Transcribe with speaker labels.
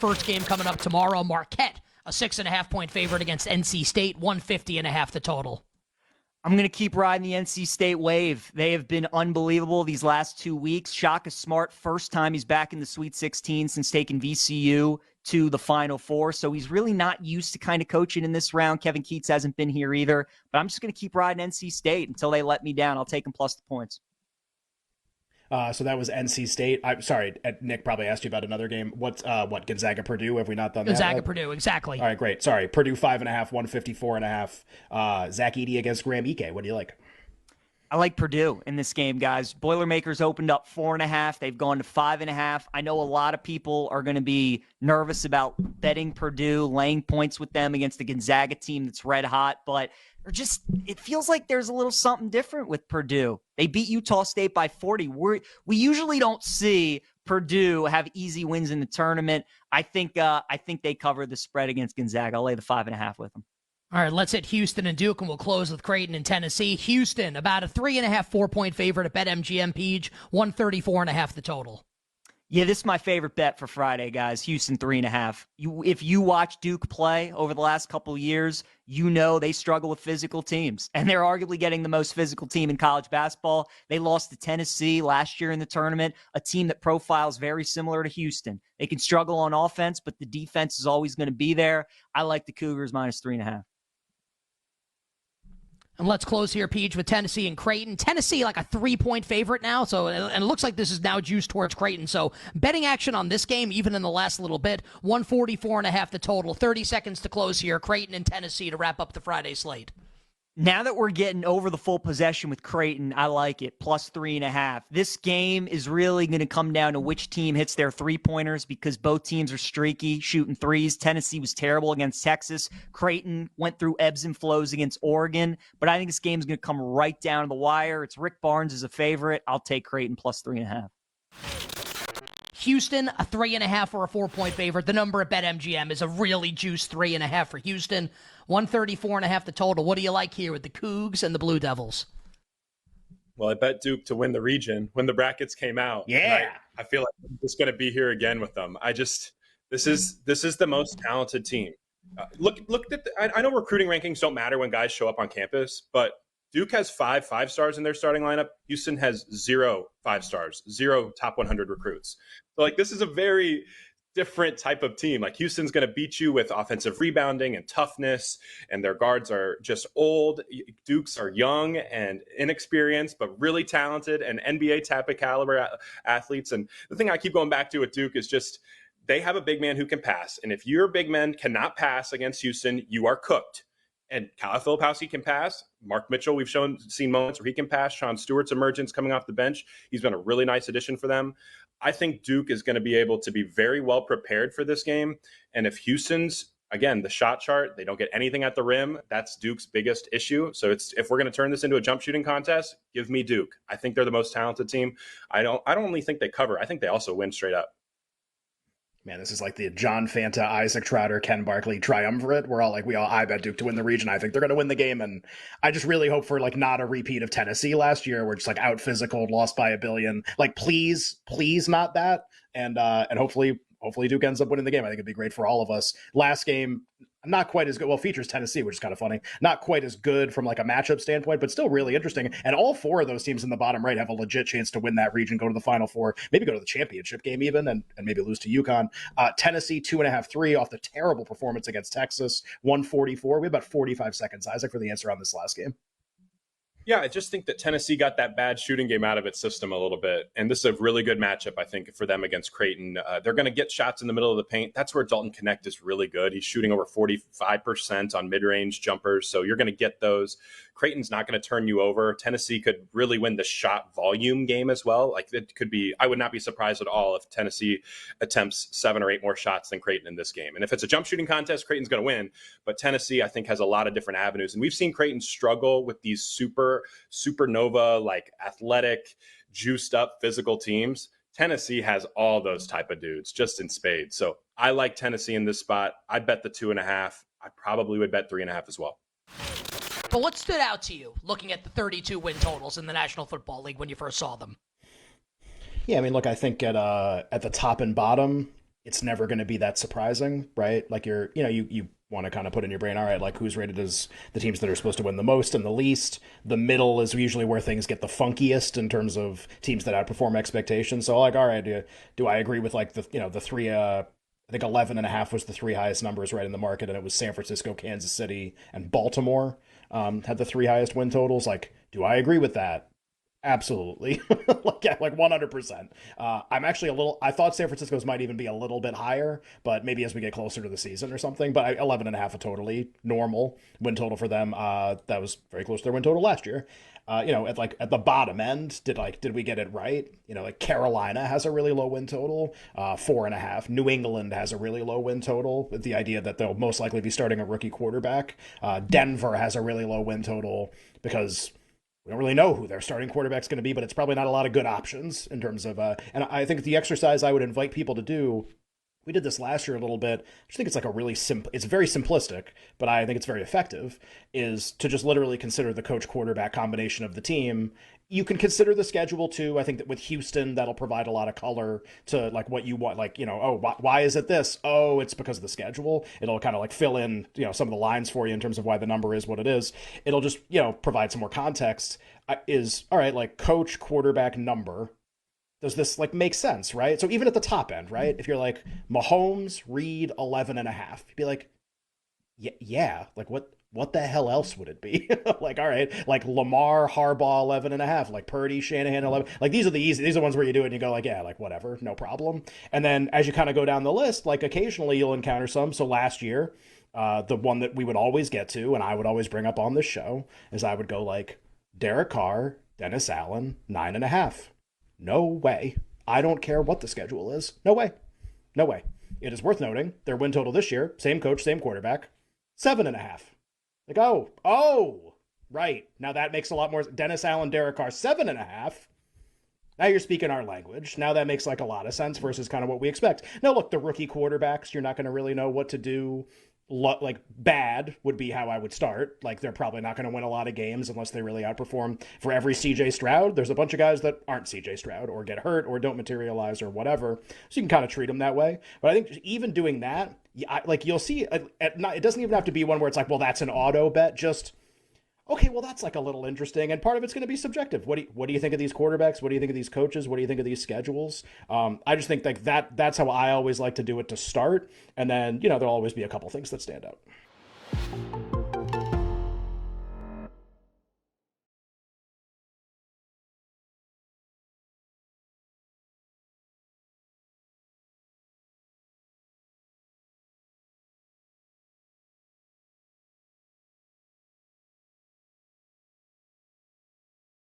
Speaker 1: first game coming up tomorrow. Marquette, a 6.5-point favorite against NC State, 150.5 the total.
Speaker 2: I'm going to keep riding the NC State wave. They have been unbelievable these last 2 weeks. Shaka Smart, first time he's back in the Sweet 16 since taking VCU to the Final Four. So he's really not used to kind of coaching in this round. Kevin Keatts hasn't been here either. But I'm just going to keep riding NC State until they let me down. I'll take them plus the points.
Speaker 3: So that was NC State. I'm sorry, Nick probably asked you about another game. What Gonzaga Purdue? Have we not done
Speaker 1: Gonzaga
Speaker 3: that?
Speaker 1: Purdue, exactly.
Speaker 3: All right, great. Sorry, Purdue 5.5, 154.5. Zach Edey against Graham Ike. What do you like?
Speaker 2: I like Purdue in this game, guys. Boilermakers opened up 4.5. They've gone to 5.5. I know a lot of people are going to be nervous about betting Purdue, laying points with them against the Gonzaga team that's red hot, but it feels like there's a little something different with Purdue. They beat Utah State by 40. We usually don't see Purdue have easy wins in the tournament. I think they cover the spread against Gonzaga. I'll lay the 5.5 with them.
Speaker 1: All right, let's hit Houston and Duke, and we'll close with Creighton and Tennessee. Houston, about a 3.5, 4-point favorite at BetMGM, Peach, 134.5 the total.
Speaker 2: Yeah, this is my favorite bet for Friday, guys. Houston 3.5. If you watch Duke play over the last couple of years, you know they struggle with physical teams, and they're arguably getting the most physical team in college basketball. They lost to Tennessee last year in the tournament, a team that profiles very similar to Houston. They can struggle on offense, but the defense is always going to be there. I like the Cougars minus 3.5.
Speaker 1: And let's close here, Peach, with Tennessee and Creighton. Tennessee, like a 3-point favorite now, and it looks like this is now juiced towards Creighton. So betting action on this game, even in the last little bit, 144.5 the total. 30 seconds to close here. Creighton and Tennessee to wrap up the Friday slate.
Speaker 2: Now that we're getting over the full possession with Creighton, I like it. Plus 3.5. This game is really going to come down to which team hits their three-pointers because both teams are streaky, shooting threes. Tennessee was terrible against Texas. Creighton went through ebbs and flows against Oregon. But I think this game is going to come right down to the wire. It's Rick Barnes as a favorite. I'll take Creighton plus 3.5.
Speaker 1: Houston, a 3.5 or a 4-point favorite. The number at BetMGM is a really juiced 3.5 for Houston. 134.5 the total. What do you like here with the Cougs and the Blue Devils?
Speaker 4: Well, I bet Duke to win the region when the brackets came out.
Speaker 3: Yeah.
Speaker 4: I feel like I'm just going to be here again with them. This is the most talented team. Look at I know recruiting rankings don't matter when guys show up on campus, but Duke has 5 5-stars in their starting lineup. Houston has 0 5-stars, 0 top 100 recruits. So this is a very different type of team. Houston's going to beat you with offensive rebounding and toughness, and their guards are just old. Dukes are young and inexperienced, but really talented and NBA type of caliber athletes. And the thing I keep going back to with Duke is just they have a big man who can pass. And if your big men cannot pass against Houston, you are cooked. And Kyle Filipowski can pass. Mark Mitchell, we've seen moments where he can pass. Sean Stewart's emergence coming off the bench. He's been a really nice addition for them. I think Duke is going to be able to be very well prepared for this game. And if Houston's, again, the shot chart, they don't get anything at the rim, that's Duke's biggest issue. So if we're going to turn this into a jump shooting contest, give me Duke. I think they're the most talented team. I don't only think they cover. I think they also win straight up.
Speaker 3: Man, this is like the John Fanta, Isaac Trotter, Ken Barkley triumvirate. We're all I bet Duke to win the region. I think they're going to win the game. And I just really hope for not a repeat of Tennessee last year. We're just out physical, lost by a billion. Please not that. And hopefully Duke ends up winning the game. I think it'd be great for all of us. Last game, not quite as good. Well, features Tennessee, which is kind of funny. Not quite as good from a matchup standpoint, but still really interesting. And all 4 of those teams in the bottom right have a legit chance to win that region, go to the Final Four, maybe go to the championship game even, and maybe lose to UConn. Tennessee 2.5, 3 off the terrible performance against Texas, 144. We have about 45 seconds, Isaac, for the answer on this last game.
Speaker 4: Yeah, I just think that Tennessee got that bad shooting game out of its system a little bit. And this is a really good matchup, I think, for them against Creighton. They're going to get shots in the middle of the paint. That's where Dalton Connect is really good. He's shooting over 45% on mid-range jumpers. So you're going to get those. Creighton's not going to turn you over. Tennessee could really win the shot volume game as well. It could be, I would not be surprised at all if Tennessee attempts 7 or 8 more shots than Creighton in this game. And if it's a jump shooting contest, Creighton's going to win. But Tennessee, I think, has a lot of different avenues. And we've seen Creighton struggle with these supernova, athletic, juiced up physical teams. Tennessee has all those type of dudes just in spades. So I like Tennessee in this spot. I bet the 2.5. I probably would bet 3.5 as well.
Speaker 1: But what stood out to you looking at the 32 win totals in the National Football League when you first saw them?
Speaker 3: Yeah, I mean, look, I think at the top and bottom, it's never going to be that surprising, right? Like you want to kind of put in your brain, all right, like who's rated as the teams that are supposed to win the most and the least. The middle is usually where things get the funkiest in terms of teams that outperform expectations. So like, all right, do I agree with like the three, I think 11.5 was the three highest numbers right in the market, and it was San Francisco, Kansas City, and Baltimore had the three highest win totals. Like, do I agree with that? Absolutely. like 100%. I'm actually I thought San Francisco's might even be a little bit higher, but maybe as we get closer to the season or something. But 11.5 a totally normal win total for them. That was very close to their win total last year. At the bottom end, did we get it right? Like Carolina has a really low win total, 4.5. New England has a really low win total, with the idea that they'll most likely be starting a rookie quarterback. Denver has a really low win total because we don't really know who their starting quarterback's going to be, but it's probably not a lot of good options in terms of. And I think the exercise I would invite people to do. We did this last year a little bit. I just think it's like a really it's very simplistic, but I think it's very effective, is to just literally consider the coach quarterback combination of the team. You can consider the schedule too. I think that with Houston, that'll provide a lot of color to like what you want. Like, why is it this? Oh, it's because of the schedule. It'll kind of like fill in, some of the lines for you in terms of why the number is what it is. It'll just, provide some more context. Is all right, like coach quarterback number. Does this like make sense, right? So even at the top end, right? If you're like Mahomes, Reed, 11.5, you'd be like, yeah, like what the hell else would it be? Like, all right, like Lamar, Harbaugh, 11.5, like Purdy, Shanahan, 11. Like these are these are the ones where you do it and you go like, yeah, like whatever, no problem. And then as you kind of go down the list, like occasionally you'll encounter some. So last year, the one that we would always get to, and I would always bring up on this show, is I would go like Derek Carr, Dennis Allen, 9.5. No way. I don't care what the schedule is. No way. No way. It is worth noting their win total this year, same coach, same quarterback, 7.5. Like, right. Now that makes a lot more. Dennis Allen, Derek Carr, 7.5. Now you're speaking our language. Now that makes like a lot of sense versus kind of what we expect. Now, look, the rookie quarterbacks, you're not going to really know what to do. Like bad would be how I would start. Like they're probably not going to win a lot of games unless they really outperform. For every CJ Stroud, there's a bunch of guys that aren't CJ Stroud or get hurt or don't materialize or whatever. So you can kind of treat them that way. But I think even doing that, you'll see, it doesn't even have to be one where it's like, well, that's an auto bet. Just okay, well, that's like a little interesting, and part of it's going to be subjective. What do you think of these quarterbacks? What do you think of these coaches? What do you think of these schedules? I just think like that's how I always like to do it to start, and then there'll always be a couple things that stand out.